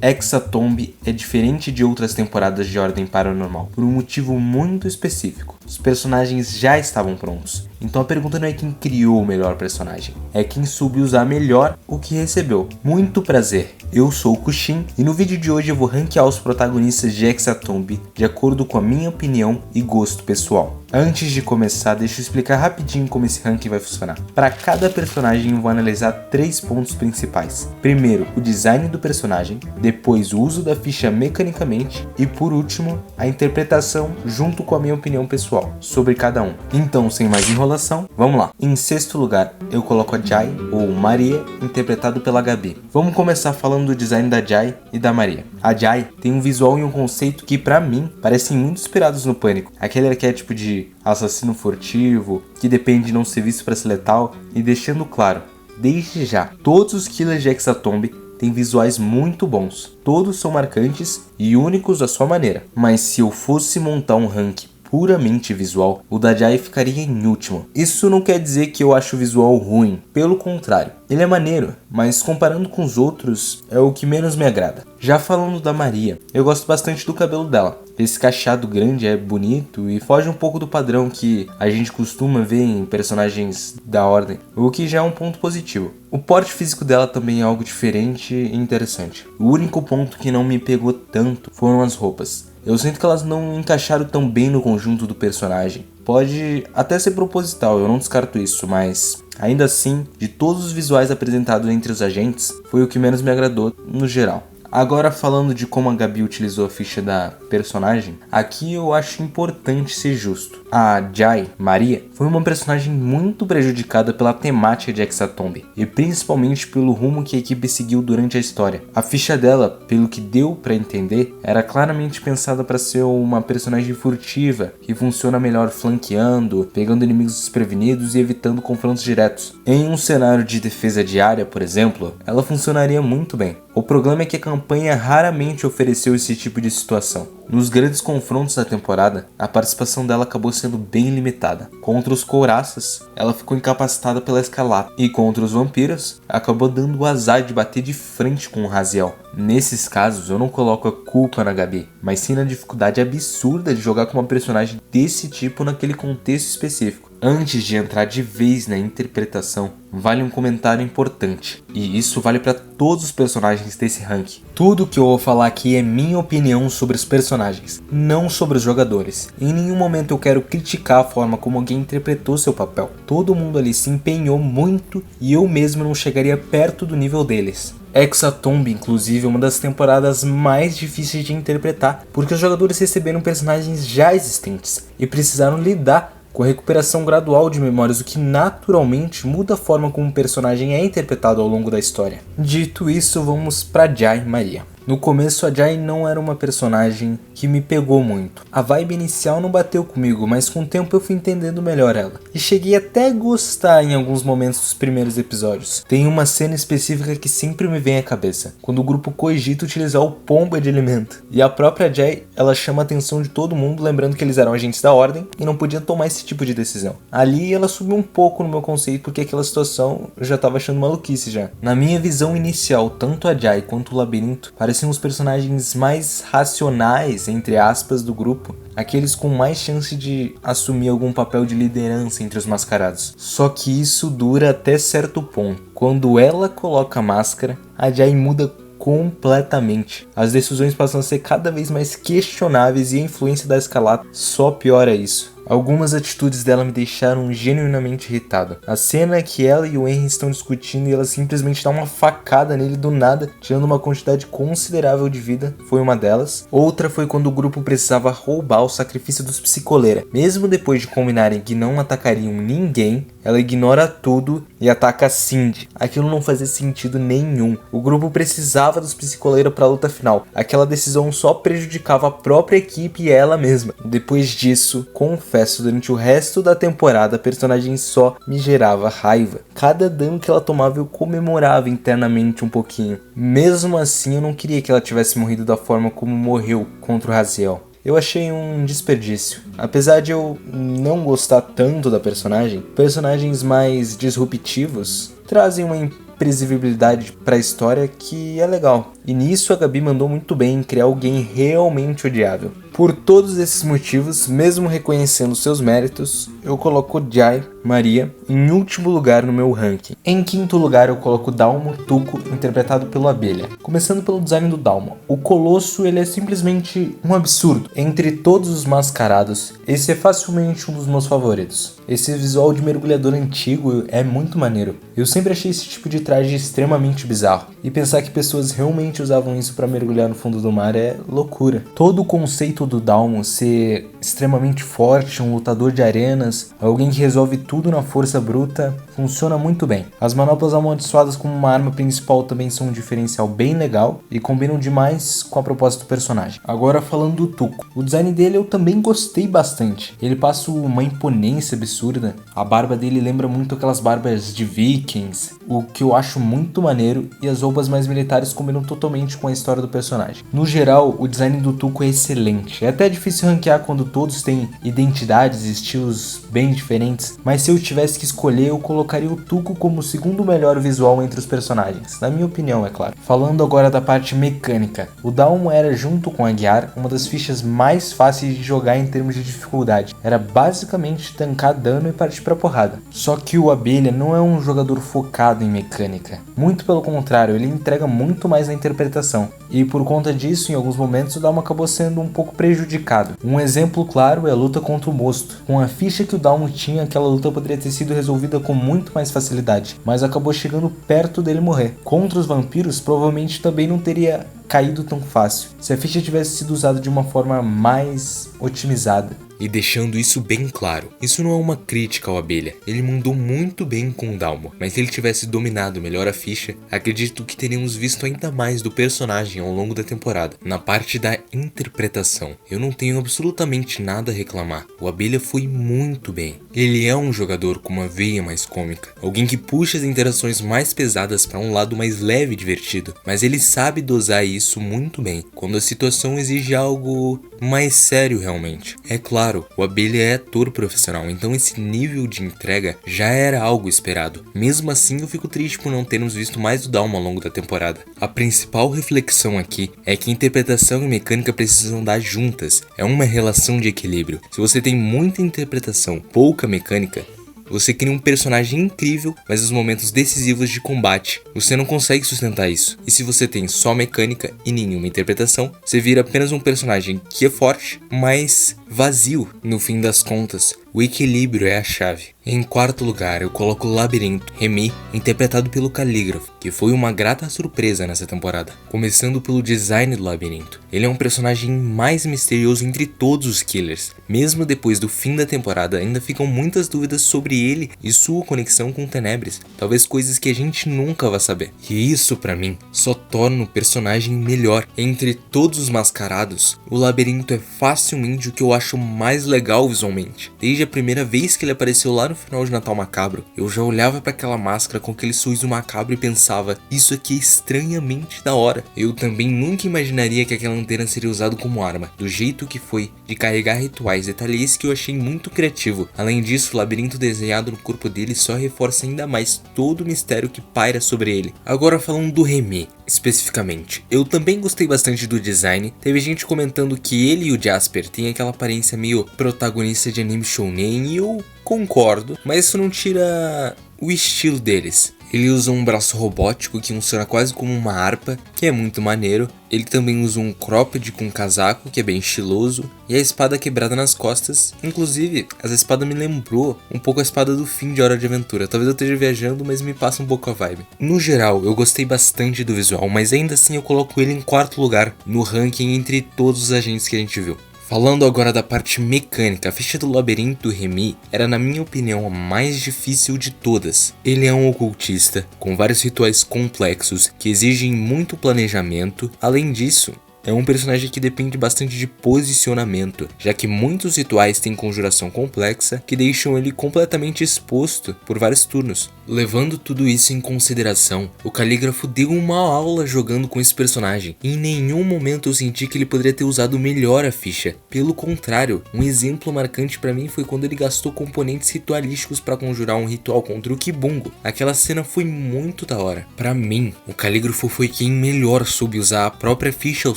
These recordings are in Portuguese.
Hexatomb é diferente de outras temporadas de Ordem Paranormal, por um motivo muito específico. Os personagens já estavam prontos, então a pergunta não é quem criou o melhor personagem, é quem soube usar melhor o que recebeu. Muito prazer, eu sou o Kushin e no vídeo de hoje eu vou ranquear os protagonistas de Hexatomb de acordo com a minha opinião e gosto pessoal. Antes de começar, deixa eu explicar rapidinho como esse ranking vai funcionar. Para cada personagem eu vou analisar 3 pontos principais. Primeiro, o design do personagem, depois o uso da ficha mecanicamente e por último, a interpretação junto com a minha opinião pessoal sobre cada um. Então, sem mais enrolação, vamos lá. Em sexto lugar, eu coloco a Jai, ou Maria, interpretado pela Gabi. Vamos começar falando do design da Jai e da Maria. A Jai tem um visual e um conceito que pra mim parecem muito inspirados no Pânico. Aquele arquétipo de assassino furtivo, que depende de não ser visto para ser letal, e deixando claro, desde já, todos os killers de Hexatomb têm visuais muito bons, todos são marcantes e únicos à sua maneira, mas se eu fosse montar um rank puramente visual, o da Jai ficaria em último. Isso não quer dizer que eu acho o visual ruim, pelo contrário, ele é maneiro, mas comparando com os outros, é o que menos me agrada. Já falando da Maria, eu gosto bastante do cabelo dela. Esse cacheado grande é bonito e foge um pouco do padrão que a gente costuma ver em personagens da Ordem, o que já é um ponto positivo. O porte físico dela também é algo diferente e interessante. O único ponto que não me pegou tanto foram as roupas. Eu sinto que elas não encaixaram tão bem no conjunto do personagem. Pode até ser proposital, eu não descarto isso, mas ainda assim, de todos os visuais apresentados entre os agentes, foi o que menos me agradou no geral. Agora falando de como a Gabi utilizou a ficha da personagem, aqui eu acho importante ser justo. A Jai, Maria, foi uma personagem muito prejudicada pela temática de Hexatomb, e principalmente pelo rumo que a equipe seguiu durante a história. A ficha dela, pelo que deu pra entender, era claramente pensada para ser uma personagem furtiva, que funciona melhor flanqueando, pegando inimigos desprevenidos e evitando confrontos diretos. Em um cenário de defesa diária, por exemplo, ela funcionaria muito bem. O problema é que a campanha raramente ofereceu esse tipo de situação. Nos grandes confrontos da temporada, a participação dela acabou sendo bem limitada. Contra os couraças, ela ficou incapacitada pela escalada, e contra os vampiros, acabou dando o azar de bater de frente com o Raziel. Nesses casos, eu não coloco a culpa na Gabi, mas sim na dificuldade absurda de jogar com uma personagem desse tipo naquele contexto específico. Antes de entrar de vez na interpretação, vale um comentário importante, e isso vale para todos os personagens desse ranking. Tudo que eu vou falar aqui é minha opinião sobre os personagens, não sobre os jogadores. Em nenhum momento eu quero criticar a forma como alguém interpretou seu papel. Todo mundo ali se empenhou muito e eu mesmo não chegaria perto do nível deles. Hexatomb, inclusive, é uma das temporadas mais difíceis de interpretar, porque os jogadores receberam personagens já existentes e precisaram lidar com a recuperação gradual de memórias, o que naturalmente muda a forma como o personagem é interpretado ao longo da história. Dito isso, vamos pra Jai Maria. No começo a Jai não era uma personagem que me pegou muito. A vibe inicial não bateu comigo, mas com o tempo eu fui entendendo melhor ela. E cheguei até a gostar em alguns momentos dos primeiros episódios. Tem uma cena específica que sempre me vem à cabeça, quando o grupo cogita utilizar o pomba de alimento. E a própria Jai, ela chama a atenção de todo mundo, lembrando que eles eram agentes da Ordem e não podiam tomar esse tipo de decisão. Ali ela subiu um pouco no meu conceito, porque aquela situação eu já estava achando maluquice já. Na minha visão inicial, tanto a Jai quanto o Labirinto pareciam os personagens mais racionais, entre aspas, do grupo, aqueles com mais chance de assumir algum papel de liderança entre os mascarados. Só que isso dura até certo ponto. Quando ela coloca a máscara, a Jai muda completamente. As decisões passam a ser cada vez mais questionáveis e a influência da escalada só piora isso. Algumas atitudes dela me deixaram genuinamente irritado. A cena é que ela e o Henry estão discutindo e ela simplesmente dá uma facada nele do nada, tirando uma quantidade considerável de vida, foi uma delas. Outra foi quando o grupo precisava roubar o sacrifício dos psicoleira. Mesmo depois de combinarem que não atacariam ninguém, ela ignora tudo e ataca a Cindy. Aquilo não fazia sentido nenhum. O grupo precisava dos psicoleira para a luta final. Aquela decisão só prejudicava a própria equipe e ela mesma. Depois disso, confesso, durante o resto da temporada a personagem só me gerava raiva. Cada dano que ela tomava eu comemorava internamente um pouquinho. Mesmo assim eu não queria que ela tivesse morrido da forma como morreu contra o Raziel. Eu achei um desperdício. Apesar de eu não gostar tanto da personagem, personagens mais disruptivos trazem uma imprevisibilidade para a história que é legal. E nisso a Gabi mandou muito bem em criar alguém realmente odiável. Por todos esses motivos, mesmo reconhecendo seus méritos, eu coloco Jai, Maria, em último lugar no meu ranking. Em quinto lugar eu coloco Dalmo Tuco, interpretado pelo Abelha. Começando pelo design do Dalmo. O Colosso ele é simplesmente um absurdo. Entre todos os mascarados, esse é facilmente um dos meus favoritos. Esse visual de mergulhador antigo é muito maneiro. Eu sempre achei esse tipo de traje extremamente bizarro. E pensar que pessoas realmente usavam isso para mergulhar no fundo do mar é loucura. Todo o conceito do Dalmo ser extremamente forte, um lutador de arenas, alguém que resolve tudo na força bruta, funciona muito bem. As manoplas amaldiçoadas como uma arma principal também são um diferencial bem legal e combinam demais com a proposta do personagem. Agora falando do Tuco, o design dele eu também gostei bastante. Ele passa uma imponência absurda, a barba dele lembra muito aquelas barbas de vikings, o que eu acho muito maneiro, e as roupas mais militares combinam totalmente com a história do personagem. No geral, o design do Tuco é excelente. É até difícil ranquear quando todos têm identidades e estilos bem diferentes, mas se eu tivesse que escolher, eu colocaria o Tuco como o segundo melhor visual entre os personagens, na minha opinião, é claro. Falando agora da parte mecânica, o Dalmo era, junto com a Guiar, uma das fichas mais fáceis de jogar em termos de dificuldade. Era basicamente tancar dano e partir pra porrada. Só que o Abelha não é um jogador focado em mecânica. Muito pelo contrário, ele entrega muito mais na interpretação. E por conta disso, em alguns momentos, o Dalmo acabou sendo um pouco prejudicado. Um exemplo claro é a luta contra o Mosto. Com a ficha que o Dalmo tinha, aquela luta poderia ter sido resolvida com muito mais facilidade, mas acabou chegando perto dele morrer. Contra os vampiros, provavelmente também não teria caído tão fácil, se a ficha tivesse sido usada de uma forma mais otimizada. E deixando isso bem claro, isso não é uma crítica ao Abelha, ele mandou muito bem com o Dalmo, mas se ele tivesse dominado melhor a ficha, acredito que teríamos visto ainda mais do personagem ao longo da temporada. Na parte da interpretação, eu não tenho absolutamente nada a reclamar, o Abelha foi muito bem. Ele é um jogador com uma veia mais cômica, alguém que puxa as interações mais pesadas para um lado mais leve e divertido, mas ele sabe dosar isso muito bem, quando a situação exige algo mais sério realmente. É claro, o Abelha é ator profissional, então esse nível de entrega já era algo esperado. Mesmo assim, eu fico triste por não termos visto mais do Dalmo ao longo da temporada. A principal reflexão aqui é que interpretação e mecânica precisam andar juntas, é uma relação de equilíbrio. Se você tem muita interpretação, pouca mecânica, você cria um personagem incrível, mas nos momentos decisivos de combate, você não consegue sustentar isso. E se você tem só mecânica e nenhuma interpretação, você vira apenas um personagem que é forte, mas vazio no fim das contas. O equilíbrio é a chave. Em quarto lugar, eu coloco o Labirinto, Remy, interpretado pelo Calígrafo, que foi uma grata surpresa nessa temporada. Começando pelo design do Labirinto. Ele é um personagem mais misterioso entre todos os killers. Mesmo depois do fim da temporada, ainda ficam muitas dúvidas sobre ele e sua conexão com Tenebres. Talvez coisas que a gente nunca vai saber. E isso, pra mim, só torna o personagem melhor. Entre todos os mascarados, o Labirinto é facilmente o que eu acho mais legal visualmente. Desde a primeira vez que ele apareceu lá no final de Natal Macabro, eu já olhava para aquela máscara com aquele sorriso macabro e pensava, isso aqui é estranhamente da hora. Eu também nunca imaginaria que aquela lanterna seria usada como arma, do jeito que foi, de carregar rituais, detalhes que eu achei muito criativo. Além disso, o labirinto desenhado no corpo dele só reforça ainda mais todo o mistério que paira sobre ele. Agora falando do Remy, especificamente, eu também gostei bastante do design. Teve gente comentando que ele e o Jasper têm aquela aparência meio protagonista de anime shounen e eu concordo, mas isso não tira o estilo deles. Ele usa um braço robótico que funciona quase como uma harpa, que é muito maneiro. Ele também usa um cropped com casaco, que é bem estiloso, e a espada quebrada nas costas. Inclusive, essa espada me lembrou um pouco a espada do fim de Hora de Aventura. Talvez eu esteja viajando, mas me passa um pouco a vibe. No geral, eu gostei bastante do visual, mas ainda assim eu coloco ele em quarto lugar no ranking entre todos os agentes que a gente viu. Falando agora da parte mecânica, a ficha do Labirinto do Remy era, na minha opinião, a mais difícil de todas. Ele é um ocultista, com vários rituais complexos que exigem muito planejamento. Além disso, é um personagem que depende bastante de posicionamento, já que muitos rituais têm conjuração complexa que deixam ele completamente exposto por vários turnos. Levando tudo isso em consideração, o Calígrafo deu uma aula jogando com esse personagem. Em nenhum momento eu senti que ele poderia ter usado melhor a ficha. Pelo contrário, um exemplo marcante pra mim foi quando ele gastou componentes ritualísticos pra conjurar um ritual contra o Kibungo. Aquela cena foi muito da hora. Pra mim, o Calígrafo foi quem melhor soube usar a própria ficha ao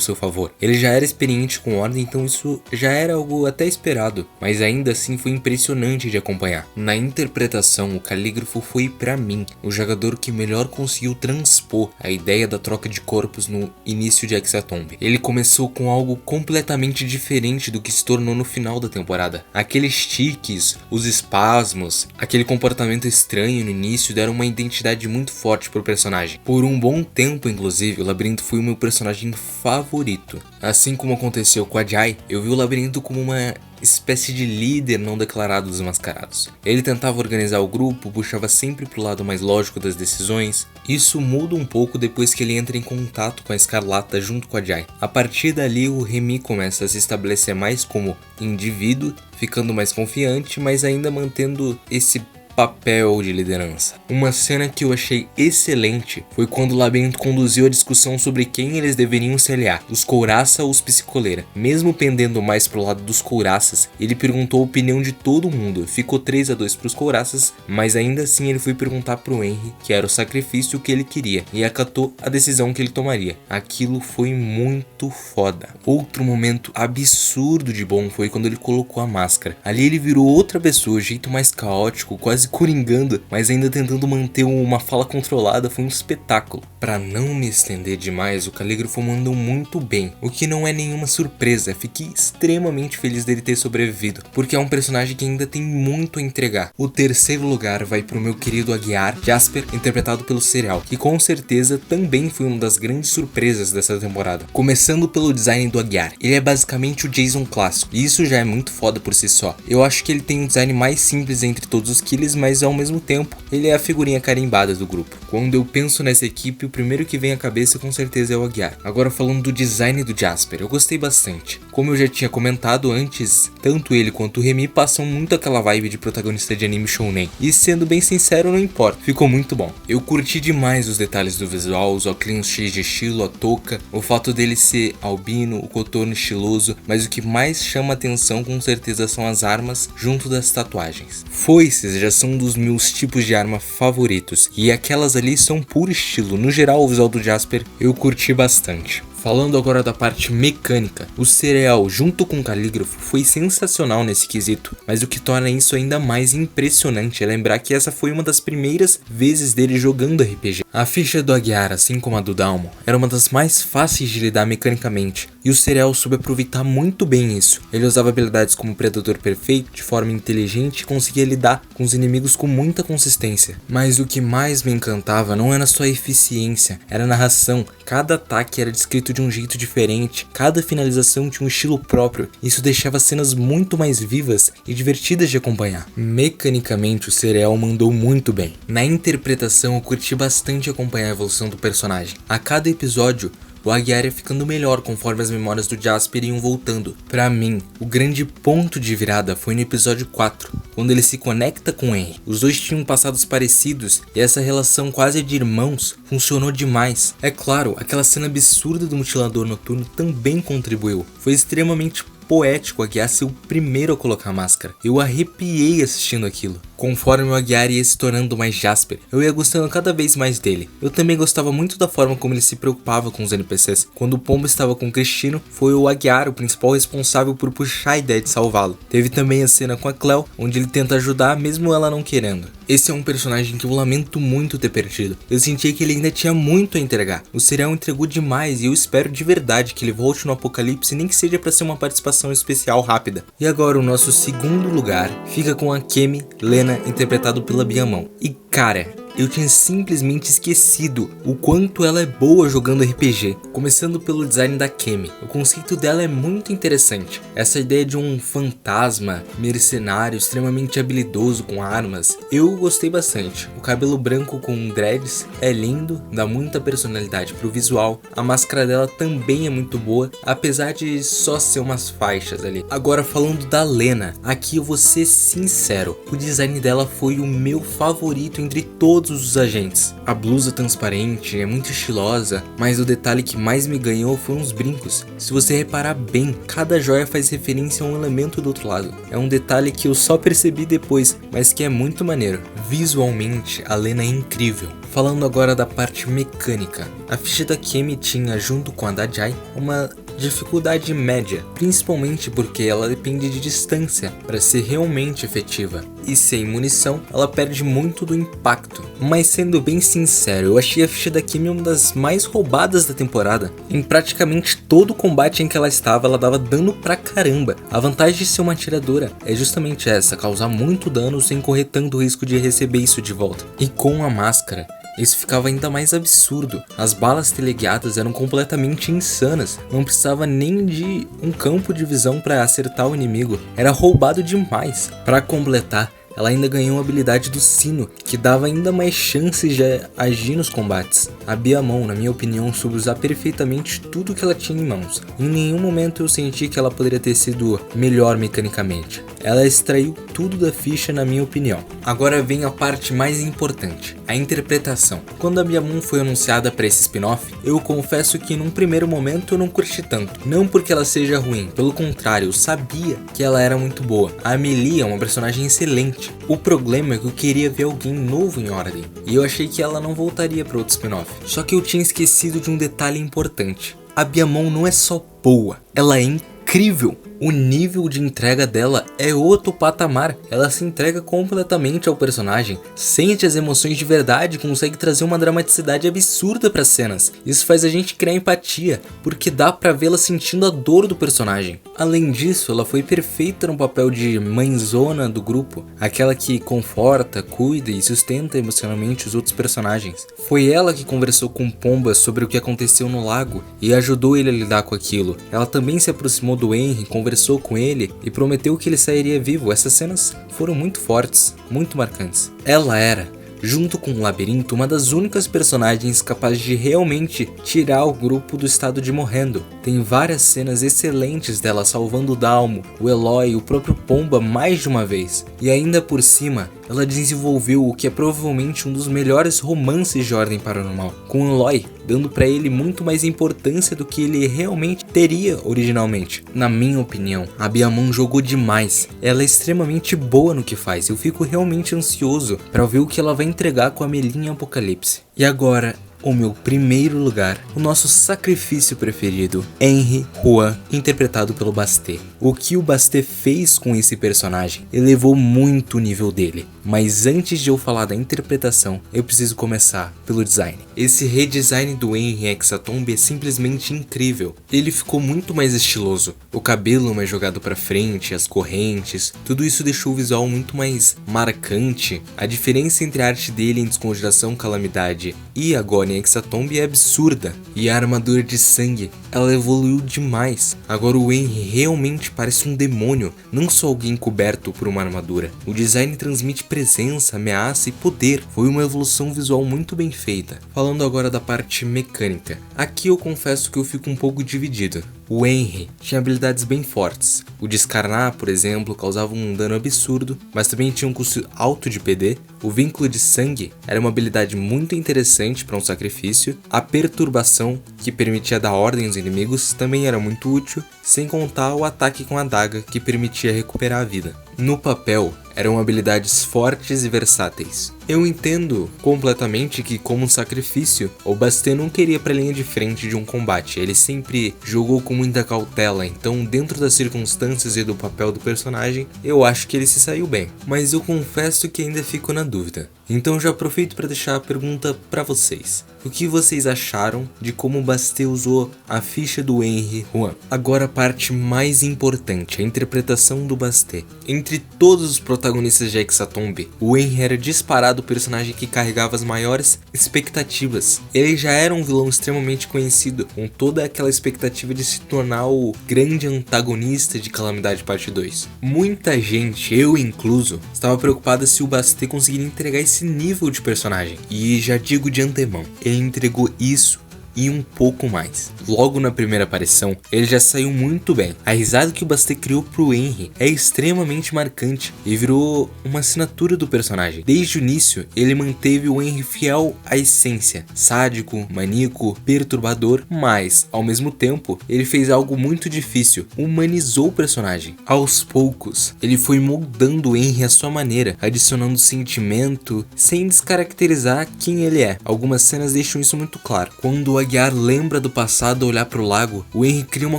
seu favor. Ele já era experiente com ordem, então isso já era algo até esperado, mas ainda assim foi impressionante de acompanhar. Na interpretação, o Calígrafo foi pra mim o jogador que melhor conseguiu transpor a ideia da troca de corpos no início de Hexatomb. Ele começou com algo completamente diferente do que se tornou no final da temporada. Aqueles tiques, os espasmos, aquele comportamento estranho no início deram uma identidade muito forte pro personagem. Por um bom tempo, inclusive, o Labirinto foi o meu personagem favorito. Assim como aconteceu com a Jai, eu vi o Labirinto como uma espécie de líder não declarado dos mascarados. Ele tentava organizar o grupo, puxava sempre pro lado mais lógico das decisões. Isso muda um pouco depois que ele entra em contato com a Escarlata junto com a Jai. A partir dali, o Remy começa a se estabelecer mais como indivíduo, ficando mais confiante, mas ainda mantendo esse papel de liderança. Uma cena que eu achei excelente foi quando o Labirinto conduziu a discussão sobre quem eles deveriam se aliar, os Couraça ou os Psicoleira. Mesmo pendendo mais pro lado dos Couraças, ele perguntou a opinião de todo mundo. Ficou 3-2 pros Couraças, mas ainda assim ele foi perguntar pro Henry, que era o sacrifício que ele queria, e acatou a decisão que ele tomaria. Aquilo foi muito foda. Outro momento absurdo de bom foi quando ele colocou a máscara. Ali ele virou outra pessoa, jeito mais caótico, quase coringando, mas ainda tentando manter uma fala controlada. Foi um espetáculo. Pra não me estender demais, o Calígrafo mandou muito bem, o que não é nenhuma surpresa. Fiquei extremamente feliz dele ter sobrevivido, porque é um personagem que ainda tem muito a entregar. O terceiro lugar vai pro meu querido Aguiar, Jasper, interpretado pelo Cereal, que com certeza também foi uma das grandes surpresas dessa temporada. Começando pelo design do Aguiar, ele é basicamente o Jason clássico, e isso já é muito foda por si só. Eu acho que ele tem um design mais simples entre todos os kills, mas ao mesmo tempo ele é a figurinha carimbada do grupo. Quando eu penso nessa equipe, o primeiro que vem à cabeça com certeza é o Aguiar. Agora falando do design do Jasper, eu gostei bastante. Como eu já tinha comentado antes, tanto ele quanto o Remy passam muito aquela vibe de protagonista de anime shounen, e sendo bem sincero, não importa, ficou muito bom. Eu curti demais os detalhes do visual, os óculos cheios de estilo, a touca, o fato dele ser albino, o contorno estiloso, mas o que mais chama atenção com certeza são as armas junto das tatuagens. Foices já são um dos meus tipos de arma favoritos, e aquelas ali são puro estilo. No geral, o visual do Jasper eu curti bastante. Falando agora da parte mecânica, o Cereal junto com o Calígrafo foi sensacional nesse quesito, mas o que torna isso ainda mais impressionante é lembrar que essa foi uma das primeiras vezes dele jogando RPG. A ficha do Aguiar, assim como a do Dalmo, era uma das mais fáceis de lidar mecanicamente, e o Cereal soube aproveitar muito bem isso. Ele usava habilidades como Predador Perfeito de forma inteligente e conseguia lidar com os inimigos com muita consistência. Mas o que mais me encantava não era só a eficiência, era a narração. Cada ataque era descrito de um jeito diferente, cada finalização tinha um estilo próprio. Isso deixava as cenas muito mais vivas e divertidas de acompanhar. Mecanicamente, o Cereal mandou muito bem. Na interpretação, eu curti bastante acompanhar a evolução do personagem. A cada episódio, o Aguiar ia ficando melhor conforme as memórias do Jasper iam voltando. Pra mim, o grande ponto de virada foi no episódio 4, quando ele se conecta com Henry. Os dois tinham passados parecidos e essa relação quase de irmãos funcionou demais. É claro, aquela cena absurda do mutilador noturno também contribuiu. Foi extremamente poético Aguiar ser o primeiro a colocar a máscara. Eu arrepiei assistindo aquilo. Conforme o Aguiar ia se tornando mais Jasper, eu ia gostando cada vez mais dele. Eu também gostava muito da forma como ele se preocupava com os NPCs. Quando o Pombo estava com o Cristino, foi o Aguiar o principal responsável por puxar a ideia de salvá-lo. Teve também a cena com a Cleo, onde ele tenta ajudar mesmo ela não querendo. Esse é um personagem que eu lamento muito ter perdido. Eu senti que ele ainda tinha muito a entregar. O Cereal entregou demais e eu espero de verdade que ele volte no Apocalipse, nem que seja para ser uma participação especial rápida. E agora o nosso segundo lugar fica com a Kemi Lena, interpretado pela Biamão. E Cara, eu tinha simplesmente esquecido o quanto ela é boa jogando RPG, começando pelo design da Cammy. O conceito dela é muito interessante. Essa ideia de um fantasma mercenário extremamente habilidoso com armas, eu gostei bastante. O cabelo branco com dreads é lindo, dá muita personalidade pro visual. A máscara dela também é muito boa, apesar de só ser umas faixas ali. Agora falando da Lena, aqui eu vou ser sincero, o design dela foi o meu favorito entre todos os agentes. A blusa transparente é muito estilosa, mas o detalhe que mais me ganhou foram os brincos. Se você reparar bem, cada joia faz referência a um elemento do outro lado. É um detalhe que eu só percebi depois, mas que é muito maneiro. Visualmente, a Lena é incrível. Falando agora da parte mecânica, a ficha da Cammy tinha, junto com a da Jai, uma dificuldade média, principalmente porque ela depende de distância para ser realmente efetiva, e sem munição ela perde muito do impacto. Mas sendo bem sincero, eu achei a ficha da Cammy uma das mais roubadas da temporada. Em praticamente todo o combate em que ela estava, ela dava dano pra caramba. A vantagem de ser uma atiradora é justamente essa, causar muito dano sem correr tanto risco de receber isso de volta. E com a máscara, isso ficava ainda mais absurdo. As balas teleguiadas eram completamente insanas. Não precisava nem de um campo de visão para acertar o inimigo. Era roubado demais. Para completar, ela ainda ganhou a habilidade do sino, que dava ainda mais chances de agir nos combates. A Biamon, na minha opinião, soube usar perfeitamente tudo que ela tinha em mãos. Em nenhum momento eu senti que ela poderia ter sido melhor mecanicamente. Ela extraiu tudo da ficha, na minha opinião. Agora vem a parte mais importante, a interpretação. Quando a Biamon foi anunciada para esse spin-off, eu confesso que num primeiro momento eu não curti tanto. Não porque ela seja ruim, pelo contrário, eu sabia que ela era muito boa. A Amelie é uma personagem excelente. O problema é que eu queria ver alguém novo em Ordem, e eu achei que ela não voltaria para outro spin-off. Só que eu tinha esquecido de um detalhe importante. A Biamon não é só boa, ela é incrível. O nível de entrega dela é outro patamar. Ela se entrega completamente ao personagem, sente as emoções de verdade e consegue trazer uma dramaticidade absurda para as cenas. Isso faz a gente criar empatia, porque dá pra vê-la sentindo a dor do personagem. Além disso, ela foi perfeita no papel de mãezona do grupo, aquela que conforta, cuida e sustenta emocionalmente os outros personagens. Foi ela que conversou com Pomba sobre o que aconteceu no lago e ajudou ele a lidar com aquilo. Ela também se aproximou do Henry, conversou com ele e prometeu que ele sairia vivo. Essas cenas foram muito fortes, muito marcantes. Ela era, junto com o Labirinto, uma das únicas personagens capazes de realmente tirar o grupo do estado de morrendo. Tem várias cenas excelentes dela salvando o Dalmo, o Eloy e o próprio Pomba mais de uma vez. E ainda por cima, ela desenvolveu o que é provavelmente um dos melhores romances de Ordem Paranormal, com o Eloy dando pra ele muito mais importância do que ele realmente teria originalmente. Na minha opinião, a Biamon jogou demais. Ela é extremamente boa no que faz. Eu fico realmente ansioso pra ver o que ela vai entregar com a Amelie em Apocalipse. E agora, o meu primeiro lugar, o nosso sacrifício preferido, Henry Juan, interpretado pelo Bastet. O que o Bastet fez com esse personagem elevou muito o nível dele. Mas antes de eu falar da interpretação, eu preciso começar pelo design. Esse redesign do Henry Hexatomb é simplesmente incrível. Ele ficou muito mais estiloso. O cabelo mais jogado pra frente, as correntes, tudo isso deixou o visual muito mais marcante. A diferença entre a arte dele em Descongelação, Calamidade e agora em Hexatomb é absurda. E a armadura de sangue, ela evoluiu demais. Agora o Henry realmente parece um demônio, não só alguém coberto por uma armadura. O design transmite presença, ameaça e poder. Foi uma evolução visual muito bem feita. Falando agora da parte mecânica, aqui eu confesso que eu fico um pouco dividido. O Henry tinha habilidades bem fortes. O Descarnar, por exemplo, causava um dano absurdo, mas também tinha um custo alto de PD. O Vínculo de Sangue era uma habilidade muito interessante para um sacrifício. A Perturbação, que permitia dar ordem aos inimigos, também era muito útil, sem contar o Ataque com a Adaga, que permitia recuperar a vida. No papel, eram habilidades fortes e versáteis. Eu entendo completamente que, como um sacrifício, o Bastet não queria ir pra linha de frente de um combate. Ele sempre jogou com muita cautela, então dentro das circunstâncias e do papel do personagem, eu acho que ele se saiu bem. Mas eu confesso que ainda fico na dúvida. Então já aproveito para deixar a pergunta para vocês. O que vocês acharam de como o Bastet usou a ficha do Henry Juan? Agora a parte mais importante, a interpretação do Bastet. Entre todos os protagonistas de Hexatombe, o Henry era disparado o personagem que carregava as maiores expectativas. Ele já era um vilão extremamente conhecido, com toda aquela expectativa de se tornar o grande antagonista de Calamidade Parte 2. Muita gente, eu incluso, estava preocupada se o Bastet conseguiria entregar esse nível de personagem. E já digo de antemão, ele entregou isso e um pouco mais. Logo na primeira aparição, ele já saiu muito bem. A risada que o Bastet criou pro Henry é extremamente marcante e virou uma assinatura do personagem. Desde o início, ele manteve o Henry fiel à essência, sádico, maníaco, perturbador, mas, ao mesmo tempo, ele fez algo muito difícil, humanizou o personagem. Aos poucos, ele foi moldando o Henry à sua maneira, adicionando sentimento, sem descaracterizar quem ele é. Algumas cenas deixam isso muito claro. Quando o Aguiar lembra do passado ao olhar pro lago, o Henry cria uma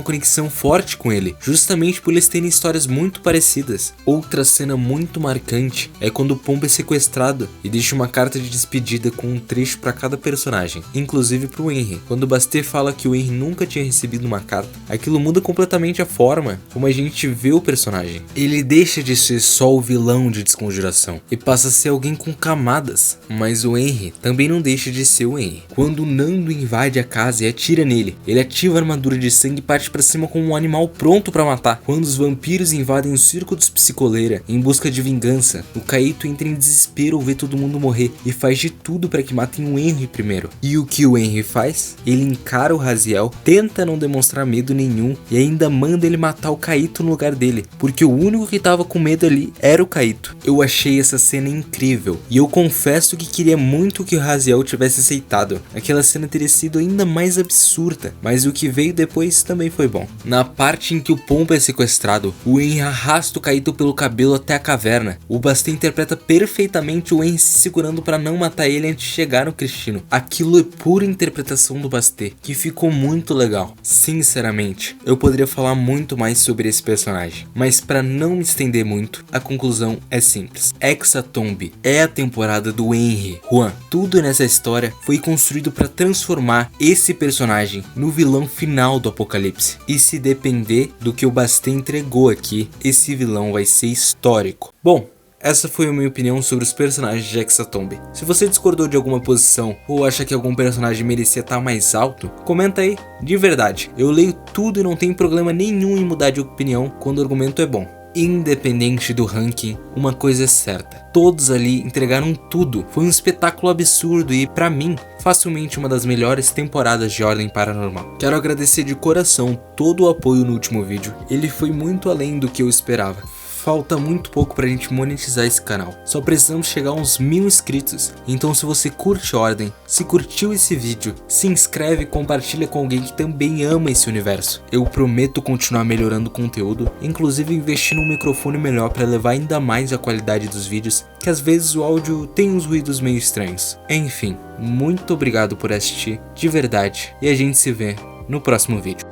conexão forte com ele, justamente por eles terem histórias muito parecidas. Outra cena muito marcante é quando o Pombo é sequestrado e deixa uma carta de despedida com um trecho para cada personagem, inclusive pro Henry. Quando o Bastet fala que o Henry nunca tinha recebido uma carta, aquilo muda completamente a forma como a gente vê o personagem. Ele deixa de ser só o vilão de Desconjuração e passa a ser alguém com camadas, mas o Henry também não deixa de ser o Henry. Quando o Nando invade a casa e atira nele, ele ativa a armadura de sangue e parte pra cima como um animal pronto pra matar. Quando os vampiros invadem o circo dos Psicoleira em busca de vingança, o Kaito entra em desespero ao ver todo mundo morrer e faz de tudo para que matem o Henry primeiro. E o que o Henry faz? Ele encara o Raziel, tenta não demonstrar medo nenhum e ainda manda ele matar o Kaito no lugar dele, porque o único que tava com medo ali era o Kaito. Eu achei essa cena incrível e eu confesso que queria muito que o Raziel tivesse aceitado. Aquela cena teria sido ainda mais absurda, mas o que veio depois também foi bom. Na parte em que o Pombo é sequestrado, o Henry arrasta o Kaito pelo cabelo até a caverna. O Bastet interpreta perfeitamente o Henry se segurando para não matar ele antes de chegar no Cristino. Aquilo é pura interpretação do Bastet, que ficou muito legal. Sinceramente, eu poderia falar muito mais sobre esse personagem, mas para não me estender muito, a conclusão é simples. Hexatombe é a temporada do Henry Juan. Tudo nessa história foi construído para transformar esse personagem no vilão final do Apocalipse. E se depender do que o Bastet entregou aqui, esse vilão vai ser histórico. Bom, essa foi a minha opinião sobre os personagens de Hexatombe. Se você discordou de alguma posição ou acha que algum personagem merecia estar mais alto, comenta aí, de verdade. Eu leio tudo e não tem problema nenhum em mudar de opinião quando o argumento é bom. Independente do ranking, uma coisa é certa, todos ali entregaram tudo. Foi um espetáculo absurdo e, pra mim, facilmente uma das melhores temporadas de Ordem Paranormal. Quero agradecer de coração todo o apoio no último vídeo, ele foi muito além do que eu esperava. Falta muito pouco pra gente monetizar esse canal, só precisamos chegar a uns 1000 inscritos. Então se você curte Ordem, se curtiu esse vídeo, se inscreve e compartilha com alguém que também ama esse universo. Eu prometo continuar melhorando o conteúdo, inclusive investir num microfone melhor para elevar ainda mais a qualidade dos vídeos, que às vezes o áudio tem uns ruídos meio estranhos. Enfim, muito obrigado por assistir, de verdade, e a gente se vê no próximo vídeo.